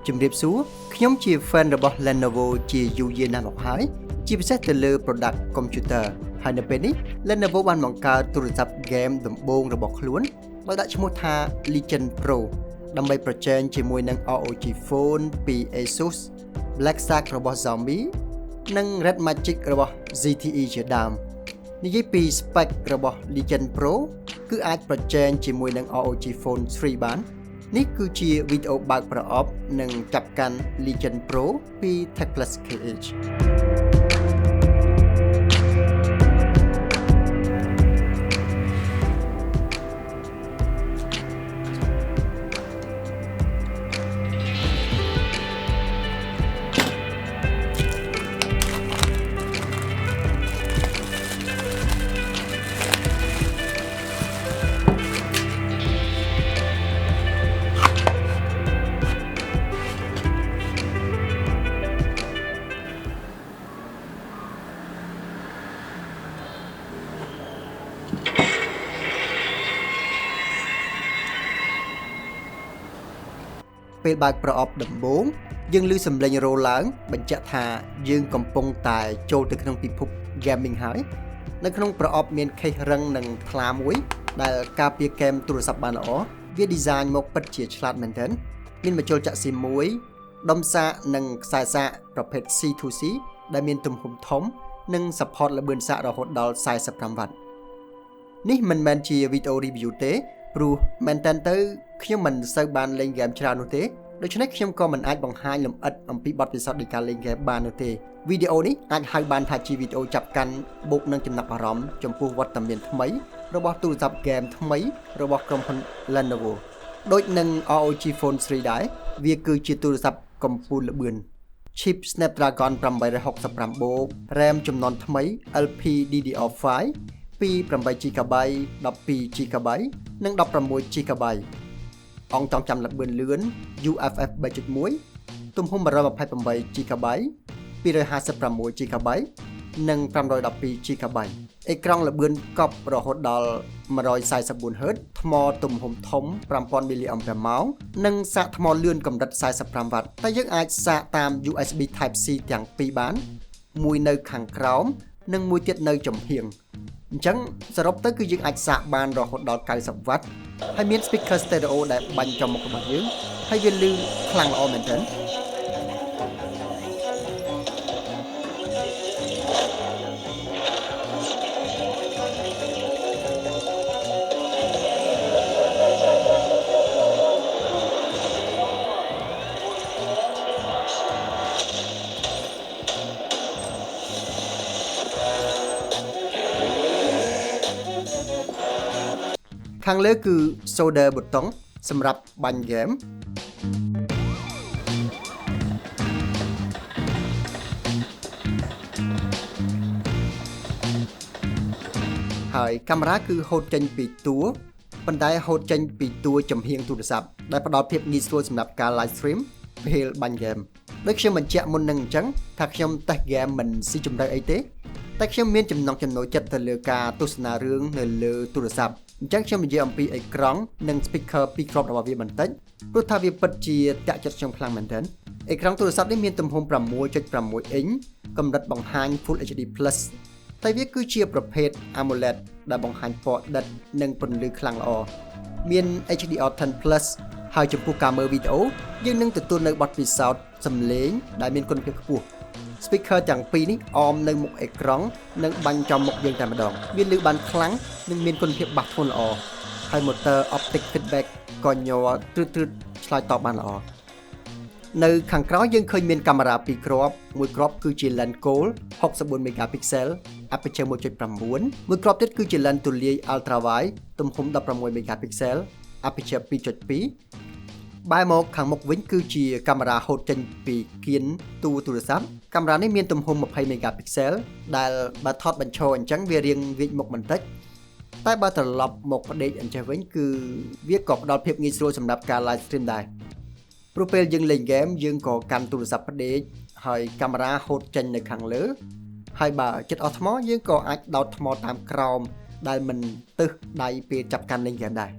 ជំរាបសួរខ្ញុំជា fan របស់ Lenovo ជាយូរយារណាស់មកហើយជាពិសេសទៅលើ product computer ហើយនៅពេលនេះ Lenovo បានបង្កើតទូរស័ព្ទ game ដំបូងរបស់ខ្លួនដោយដាក់ឈ្មោះថា Legion Pro ដើម្បីប្រជែងជាមួយនឹង ROG Phone ពី Asus, Black Shark របស់ Xiaomi និង Red Magic របស់ ZTE ជាដើមនិយាយពី spec របស់ Legion Pro គឺអាចប្រជែងជាមួយនឹង ROG Phone 3 បាននេះគឺជាវីដេអូបើកប្រអប់និងចាប់កាន់ Legion Pro ពី Hakly KHពេលបើកប្រអប់ដំបូងយើងឮសំឡេងរោឡើងបញ្ជាក់ថាយើងកំពុងតែចូលទៅក្នុងពិភព gaming ហើយនៅក្នុងប្រអប់មាន case រឹងនិងថ្លាមួយដែលការពារហ្គេមទូរស័ព្ទបានល្អវា design មកពិតជាឆ្លាតមែនទែនមានមជ្ឈុលចាក់ស៊ីមួយដុំសាកនិងខ្សែសាកប្រភេទ C2C ដែលមានទំហំធំនិង support ល្បឿនសាករហូតដល់45 វ៉ាត់នេះមិនមែនជាវីដេអូ review ទេព្រោះមែនតើទៅខ្ញុំមិនសូវបានលេងហ្គេមច្រើននោះទេដូច្នេះខ្ញុំក៏មិនអាចបង្ហាញលម្អិតអំពីបទពិសោធន៍នៃការលេងហ្គេមបាននោះទេវីដេអូនេះអាចហៅបានថាជាវីដេអូចាប់កាន់បូកនឹងចំណាប់អារម្មណ៍ចំពោះវត្តមានថ្មីរបស់ទូរស័ព្ទហ្គេមថ្មីរបស់ក្រុមហ៊ុន Lenovo ដូចនឹង ROG Phone 3 ដែរវាគឺជាទូរស័ព្ទកំពូលល្បឿន Chip Snapdragon 865 បូក RAM ចំនួនថ្មី LPDDR5 ពី 8GB 12GB និង 16GB អង្គចងចាំល្បឿនលឿន UFF 3.1 ទំហំ 128GB 256GB និង 512GB អេក្រង់ល្បឿនកប់រហូតដល់ 144Hz ថ្មទំហំធំ 5000 mAh និងសាកថ្មលឿនកម្រិត 45 វ៉ាត់តែយើងអាចសាកតាម USB Type C ទាំងពីរបានមួយនៅខាងក្រោមនិងមួយទៀតនៅចំហៀងអញ្ចឹងសរុបទៅគឺយើងអាចសាកបានរហូតដល់ 90 វ៉ាត់ហើយមាន speaker stereo ដែលបាញ់ចំមុខរបស់យើងហើយវាឮខ្លាំងល្អមែនទែនខាងលើគឺ solder button សម្រាប់បាញ់ហ្គេមហើយកាមេរ៉ាគឺហូតចេញពីតួប៉ុន្តែហូតចេញពីតួចំហៀងទូរស័ព្ទដែលផ្ដល់ភាពងាយស្រួលសម្រាប់ការ live stream ពេលបាញ់ហ្គេមដូចខ្ញុំបញ្ជាក់មុននឹងអញ្ចឹងថាខ្ញុំតេស្តហ្គេមមិនស៊ីជម្រៅអីទេតែខ្ញុំមានចំណង់ចំណូលចិត្តទៅលើការទស្សនារឿងនៅលើទូរស័ព្ទអញ្ចឹងខ្ញុំនិយាយអំពីអេក្រង់និង speaker ពីរគ្រាប់របស់វាបន្តិចព្រោះថាវាពិតជាតាក់ចិត្តខ្ញុំខ្លាំងមែនទែនអេក្រង់ទូរស័ព្ទនេះមានទំហំ 6.6 អ៊ីងកម្រិតបង្ហាញ Full HD+ តែវាគឺជាប្រភេទ AMOLED ដែលបង្ហាញពណ៌ដិតនិងពន្លឺខ្លាំងល្អមាន HDR10+ ហើយចំពោះការមើលវីដេអូយើងនឹងទទួលនៅបទពិសោធន៍សំឡេងដែលមានគុណភាពខ្ពស់ speaker ទាំងពីរនេះអមនៅមុខអេក្រង់និងបាញ់ចំមុខយើងតែម្ដងវាឮបានខ្លាំងនិងមានគុណភាពបាសធ្ងន់ល្អហើយ motor optic feedback ក៏ញ័រទ្រឹតឆ្លើយតបបានល្អនៅខាងក្រោយយើងឃើញមានកាមេរ៉ាពីរគ្រាប់មួយគ្រាប់គឺជា lens gold 64 megapixel aperture 1.9 មួយគ្រាប់ទៀតគឺជា lens ទូលាយ ultra wide ទំហំ16 megapixel aperture 2.2 បែរមកខាងមុខវិញគឺជាកាមេរ៉ាហូតចេញពីគៀនទូរស័ព្ទកាមេរ៉ានេះមានទំហំ20 megapixel ដែលបើថតបញ្ឈរអញ្ចឹងវារាងវិចមុខបន្តិចតែបើត្រឡប់មកផ្ដេកអញ្ចឹងវិញគឺវាក៏ផ្ដល់ភាពងាយស្រួលសម្រាប់ការ live stream ដែរព្រោះពេលយើងលេងហ្គេមយើងក៏កាន់ទូរស័ព្ទផ្ដេកហើយកាមេរ៉ាហូតចេញនៅខាងលើហើយបើចិត្តអស់ថ្មយើងក៏អាចដោតថ្មតាមក្រោមដែលមិនទឹះដៃពេលចាប់កាន់លេងហ្គេមដែរ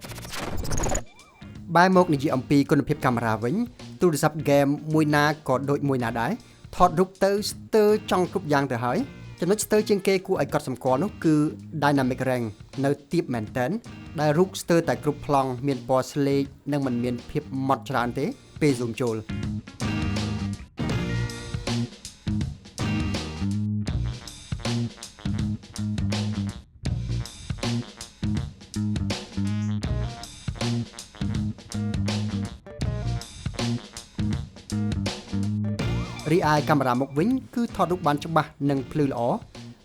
បែរមកនិយាយអំពីគុណភាពកាមេរ៉ាវិញទូ ទូរស័ព្ទ game មួយណាក៏ដូចមួយណាដែរថតរូបទៅស្ទើរចង់គ្រប់យ៉ាងទៅហើយចំណុចស្ទើរជាងគេគួរឲ្យកត់សម្គាល់នោះគឺ dynamic range នៅទាបមែនទែនដែលរូបស្ទើរតែគ្រប់ប្លង់មានពណ៌ស្លេកនិងមិនមានភាពម៉ត់ច្រើនទេពេល zoom ចូលរីឯកាមេរ៉ាមុខវិញគឺថតរូបបានច្បាស់និងភ្លឺល្អ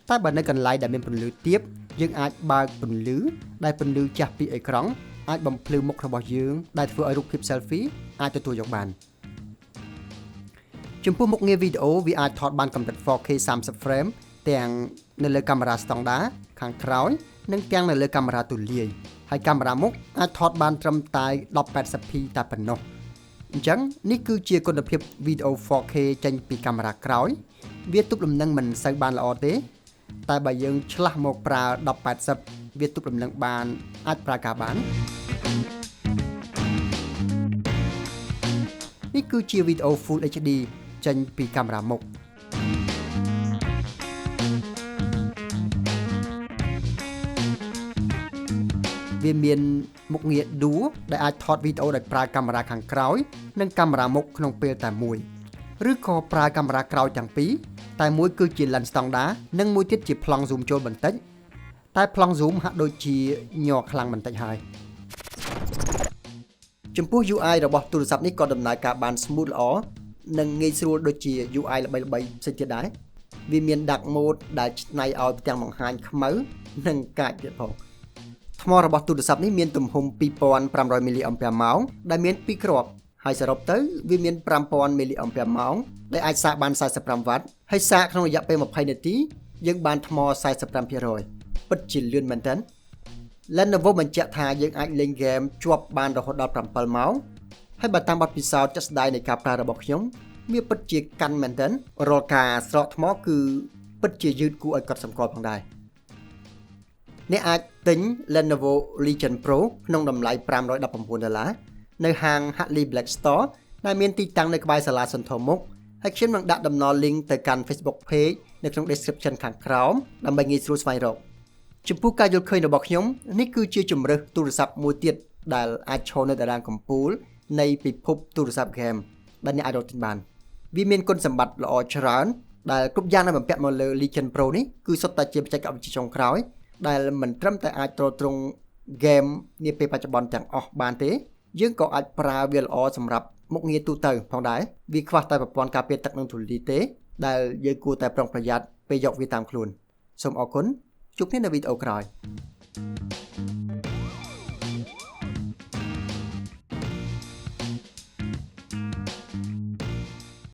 តែបើនៅកន្លែងដែលមានពន្លឺទាបយើងអាចបើកពន្លឺដែលពន្លឺចាស់ពីអេក្រង់អាចបំភ្លឺមុខរបស់យើងដែលធ្វើឲ្យរូបភាព selfie អាចទទួលយកបានចំពោះមុខងារវីដេអូវាអាចថតបានកម្រិត 4K 30 frame ទាំងនៅលើកាមេរ៉ាស្តង់ដាខាងក្រោយនិងទាំងនៅលើកាមេរ៉ាទូលាយហើយកាមេរ៉ាមុខអាចថតបានត្រឹមតែ 1080p តែប៉ុណ្ណោះអញ្ចឹងនេះគឺជាគុណភាពវីដេអូ 4K ចេញពីកាមេរ៉ាក្រោយវាទប់លំនឹងមិនសូវបានល្អទេតែបើយើងឆ្លាស់មកប្រើ 1080 វាទប់លំនឹងបានអាចប្រើការបាននេះគឺជាវីដេអូ Full HD ចេញពីកាមេរ៉ាមុខវាមានមុខងារ Duo ដែលអាចថតវីដេអូដោយប្រើកាមេរ៉ាខាងក្រោយនិងកាមេរ៉ាមុខក្នុងពេលតែមួយឬក៏ប្រើកាមេរ៉ាក្រោយទាំងពីរតែមួយគឺជា lens ស្តង់ដានិងមួយទៀតជាប្លង់ zoom ចូលបន្តិចតែប្លង់ zoom ហាក់ដូចជាញ័រខ្លាំងបន្តិចហើយចំពោះ UI របស់ទូរស័ព្ទនេះក៏ដំណើរការបាន smooth ល្អនិងងាយស្រួលដូចជា UI ល្បីៗផ្សេងទៀតដែរវាមាន dark mode ដែលច្នៃឲ្យទាំងបង្ហាញខ្មៅនិងកាចទៀតផងថ្មរបស់ទូរស័ព្ទនេះមានទំហំ 2500 mAh ដែលមាន2គ្រាប់ហើយសរុបទៅវាមាន 5000 mAh ដែលអាចសាកបាន45វ៉ាត់ហើយសាកក្នុងរយៈពេល20នាទីយើងបានថ្ម 45% ពិតជាលឿនមែនទែន Lenovo បញ្ជាក់ថាយើងអាចលេងហ្គេមជាប់បានរហូតដល់7ម៉ោងហើយបើតាមបទពិសោធន៍ជាក់ស្ដែងនៃការប្រើរបស់ខ្ញុំវាពិតជាកាន់មែនទែនរាល់ការស្រកថ្មគឺពិតជាយឺតគួរឲ្យកត់សម្គាល់ផងដែរអ្នកអាចទិញ Lenovo Legion Pro ក្នុងតម្លៃ$519នៅហាង Hakly Black Store ដែលមានទីតាំងនៅក្បែរសាលាសន្ធមុខហើយខ្ញុំនឹងដាក់តំណ link ទៅកាន់ Facebook page នៅក្នុង description ខាងក្រោមដើម្បីងាយស្រួលស្វែងរកចំពោះការយល់ឃើញរបស់ខ្ញុំនេះគឺជាជម្រើសទូរស័ព្ទមួយទៀតដែលអាចឈរនៅតារាងកំពូលនៃពិភពទូរស័ព្ទ game ដែលអ្នកអាចរកទិញបានវាមានគុណសម្បត្តិល្អច្រើនដែលគ្រប់យ៉ាងដែលបំពាក់មកលើ Legion Pro នេះគឺសុទ្ធតែជាបច្ចេកវិទ្យាចុងក្រោយដែលមិនត្រឹមតែអាចទ្រទ្រង់ game នាពេលបច្ចុប្បន្នទាំងអស់បានទេយើងក៏អាចប្រើវាល្អសម្រាប់មុខងារទូទៅផងដែរវាខ្វះតែប្រព័ន្ធការពារទឹកនិងធូលីទេដែលយើងគួរតែប្រុងប្រយ័ត្នពេលយកវាតាមខ្លួនសូមអរគុណជួបគ្នានៅវីដេអូក្រោយ